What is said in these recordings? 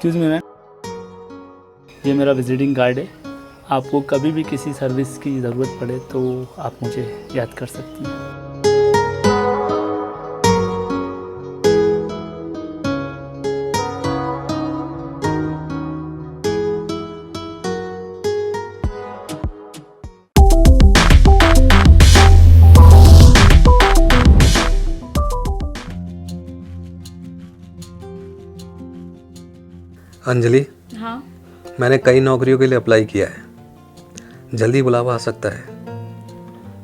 Excuse me ma'am, ये मेरा visiting card है। आपको कभी भी किसी सर्विस की ज़रूरत पड़े तो आप मुझे याद कर सकती हैं। अंजलि, हाँ, मैंने कई नौकरियों के लिए अप्लाई किया है। जल्दी बुलावा आ सकता है।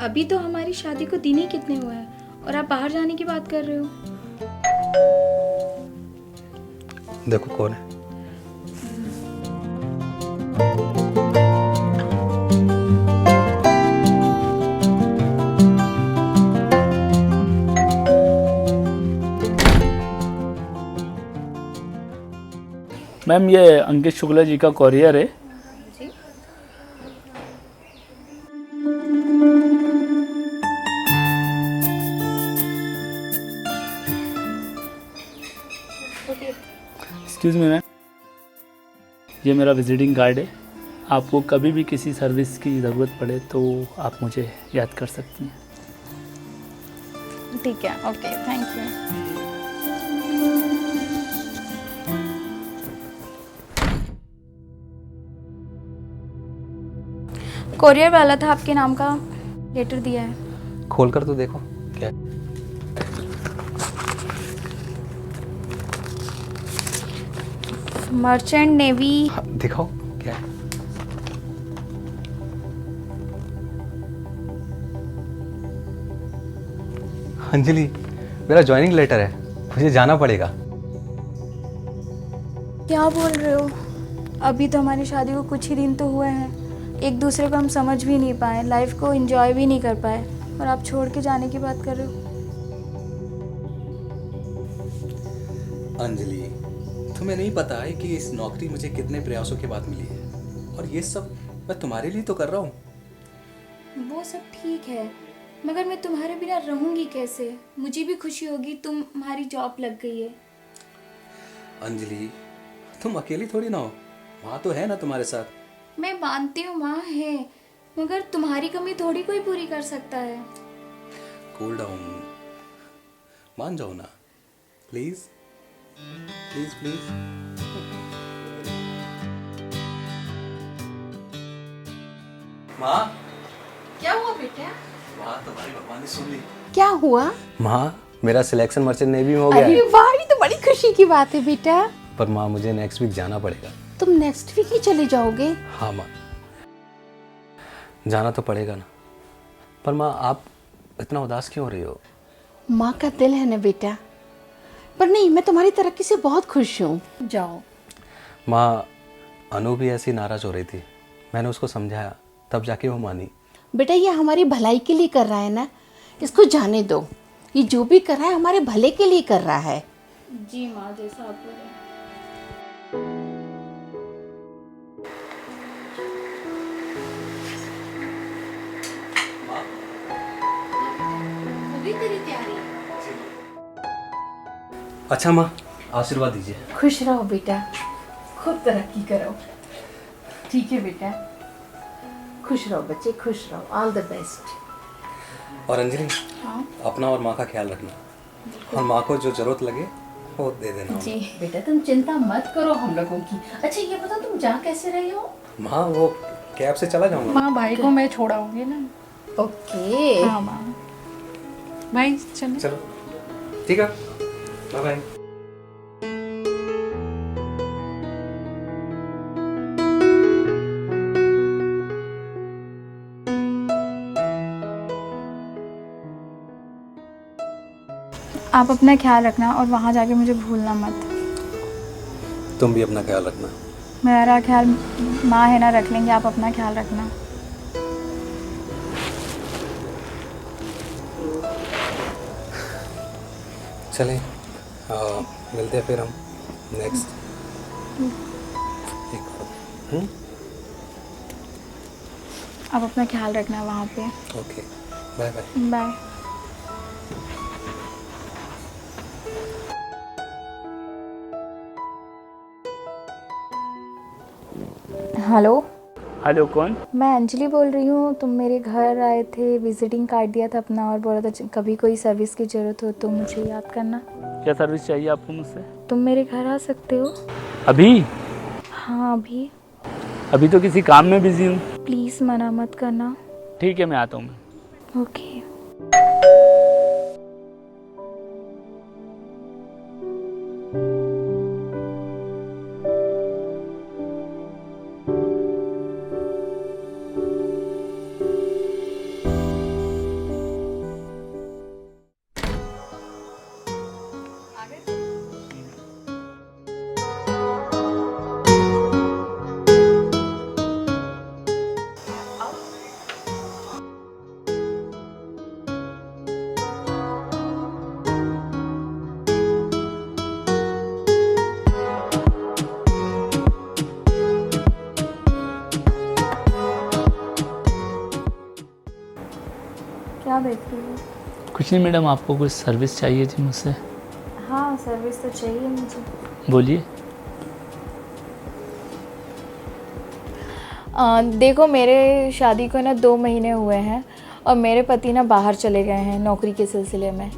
अभी तो हमारी शादी को दिन ही कितने हुए हैं और आप बाहर जाने की बात कर रहे हो। देखो कौन है। मैम ये अंकित शुक्ला जी का कॉरियर है। जी। एक्सक्यूज़ मी मैम, ये मेरा विजिटिंग कार्ड है। आपको कभी भी किसी सर्विस की ज़रूरत पड़े तो आप मुझे याद कर सकती हैं। ठीक है, ओके, थैंक यू। कोरियर वाला था आपके नाम का लेटर दिया है। खोल कर तो देखो क्या है। Merchant navy. हाँ, दिखाओ क्या है। अंजलि, मेरा ज्वाइनिंग लेटर है, मुझे जाना पड़ेगा। क्या बोल रहे हो? अभी तो हमारी शादी को कुछ ही दिन तो हुए हैं। एक दूसरे को हम समझ भी नहीं पाए, लाइफ को एंजॉय भी नहीं कर पाए, और आप छोड़ के जाने की बात कर रहे हो। अंजलि, तुम्हें नहीं पता है कि इस नौकरी मुझे कितने प्रयासों के बाद मिली है, और ये सब मैं तुम्हारे लिए तो कर रहा हूँ। वो सब ठीक है, मगर मैं तुम्हारे बिना रहूंगी कैसे? मुझे भी खुशी होगी तुम्हारी जॉब लग गई है। अंजलि, तुम अकेली थोड़ी ना हो, माँ तो है ना तुम्हारे साथ। मैं मानती हूँ माँ है, मगर तुम्हारी कमी थोड़ी कोई पूरी कर सकता है। कूल डाउन, मान जाओ ना, प्लीज प्लीज प्लीज। माँ, क्या हुआ बेटा? माँ तुम्हारी भगवान ने सुन ली। क्या हुआ? माँ, मेरा सिलेक्शन मर्चेंट नेवी में हो गया अरे है। वाह, ये तो बड़ी खुशी की बात है बेटा। पर माँ, मुझे नेक्स्ट वीक जाना पड़ेगा। तुम नेक्स्ट वीक ही चले जाओगे? हाँ माँ, जाना तो पड़ेगा ना। पर माँ, आप इतना उदास क्यों हो रही हो? माँ का दिल है ना बेटा। पर नहीं, मैं तुम्हारी तरक्की से बहुत खुश हूँ। जाओ। माँ, अनु भी ऐसी नाराज हो रही थी, मैंने उसको समझाया, तब जाके वो मानी। बेटा, ये हमारी भलाई के लिए कर रहा है ना, इसको जाने दो। ये जो भी कर रहा है हमारे भले के लिए कर रहा है। जी माँ, जैसा आप बोले। अच्छा माँ, आशीर्वाद दीजिए। खुश रहो बेटा, खूब तरक्की करो। ठीक है बेटा, खुश रहो बच्चे, खुश रहो। All the best. और अंजलि, हाँ अपना और माँ का ख्याल रखना, और माँ को जो जरूरत लगे वो दे देना। जी। बेटा तुम चिंता मत करो हम लोगों की। अच्छा ये बताओ, तुम जा कैसे रहे हो? माँ, वो कैब से चला जाऊंगा। माँ, भाई को मैं छोड़ाऊंगी ना। ओके। हाँ माँ, भाई चलो। चलो ठीक है, बाय बाय। आप अपना ख्याल रखना और वहाँ जाके मुझे भूलना मत। तुम भी अपना ख्याल रखना। मेरा ख्याल माँ है ना, रख लेंगे। आप अपना ख्याल रखना। चलें, मिलते हैं फिर हम नेक्स्ट। आप अपना ख्याल रखना वहाँ पे। Okay, bye bye. Bye. Hello, hello, कौन? मैं अंजलि बोल रही हूँ। तुम मेरे घर आए थे, विजिटिंग कार्ड दिया था अपना और बोला था कभी कोई सर्विस की ज़रूरत हो तो मुझे याद करना। क्या सर्विस चाहिए आपको मुझसे? तुम मेरे घर आ सकते हो? अभी? हाँ अभी। अभी तो किसी काम में बिजी हूँ। प्लीज़ मना मत करना। ठीक है, मैं आता हूँ मैं। ओके। क्या देखती हो? कुछ नहीं मैडम, आपको कुछ सर्विस चाहिए थी मुझसे। हाँ सर्विस तो चाहिए मुझे। बोलिए। देखो मेरे शादी को ना 2 महीने हुए हैं और मेरे पति ना बाहर चले गए हैं नौकरी के सिलसिले में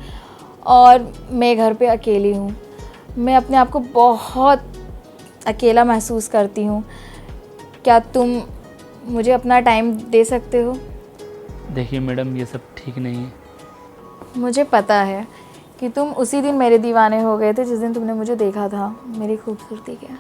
और मैं घर पे अकेली हूँ। मैं अपने आप को बहुत अकेला महसूस करती हूँ। क्या तुम मुझे अपना टाइम दे सकते हो? देखिए मैडम, ये सब ठीक नहीं है। मुझे पता है कि तुम उसी दिन मेरे दीवाने हो गए थे जिस दिन तुमने मुझे देखा था मेरी खूबसूरती के।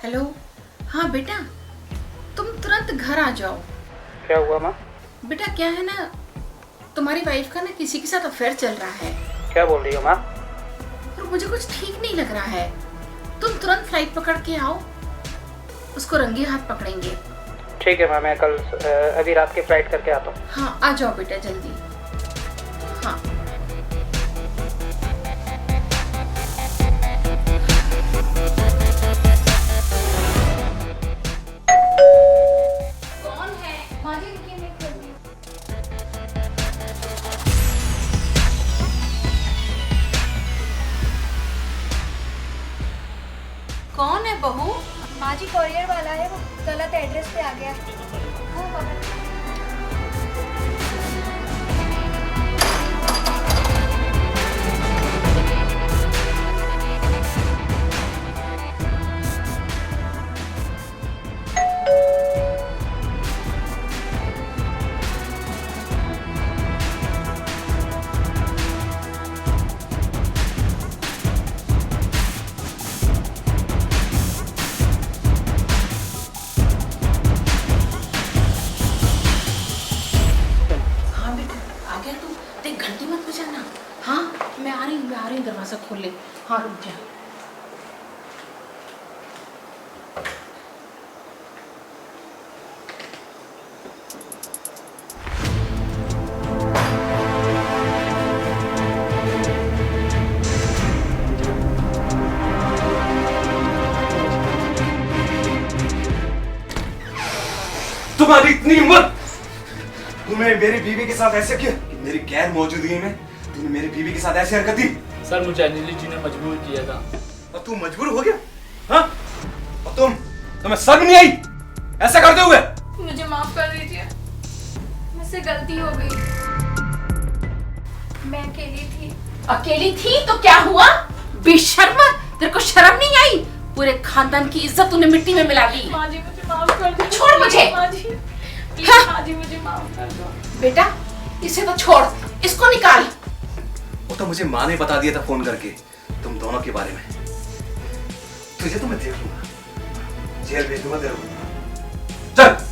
हेलो। हाँ बेटा, तुम तुरंत घर आ जाओ। क्या हुआ माँ? बेटा क्या है ना, तुम्हारी वाइफ का ना किसी के साथ अफेयर चल रहा है क्या बोल रही हो माँ? और मुझे कुछ ठीक नहीं लग रहा है। तुम तुरंत फ्लाइट पकड़ के आओ, उसको रंगे हाथ पकड़ेंगे। ठीक है माँ, मैं कल अभी रात की फ्लाइट करके आता हूँ। हाँ आ जाओ बेटा जल्दी। हाँ कौन है? कौन है बहू? माँ जी कोरियर वाला है, वो गलत एड्रेस पे आ गया है। हाँ बेटा आ गया तू? देख घंटी मत बजाना। हाँ मैं आ रही हूँ, दरवाजा खोल ले। हाँ रुक जा। तुम्हारी इतनी हिम्मत! तुमने मेरी बीवी के साथ ऐसे किया कि मेरी गैर मौजूदगी में तुमने मेरी बीवी के साथ ऐसी हरकत की। सर, मुझे अंजलि जी ने मजबूर किया था। और तू मजबूर हो गया? हाँ? और तुम्हें शर्म नहीं आई ऐसा करते हुए? मुझे माफ कर दीजिए, मुझसे गलती हो गई। मैं अकेली थी। अकेली थी तो क्या हुआ? बेशर्म, तेरे को शर्म नहीं आई? पूरे खानदान की इज्जत तूने मिट्टी में मिला दी। माँ जी मुझे माफ कर दो। छोड़ मुझे। माँ जी प्लीज, हाँ। माँ जी मुझे माफ कर दो। बेटा इसे तो छोड़, इसको निकाल। वो तो मुझे माँ ने बता दिया था फोन करके तुम दोनों के बारे में। तुझे तो मैं देख लूंगा, जेल भेज दूंगा तेरे को। चल।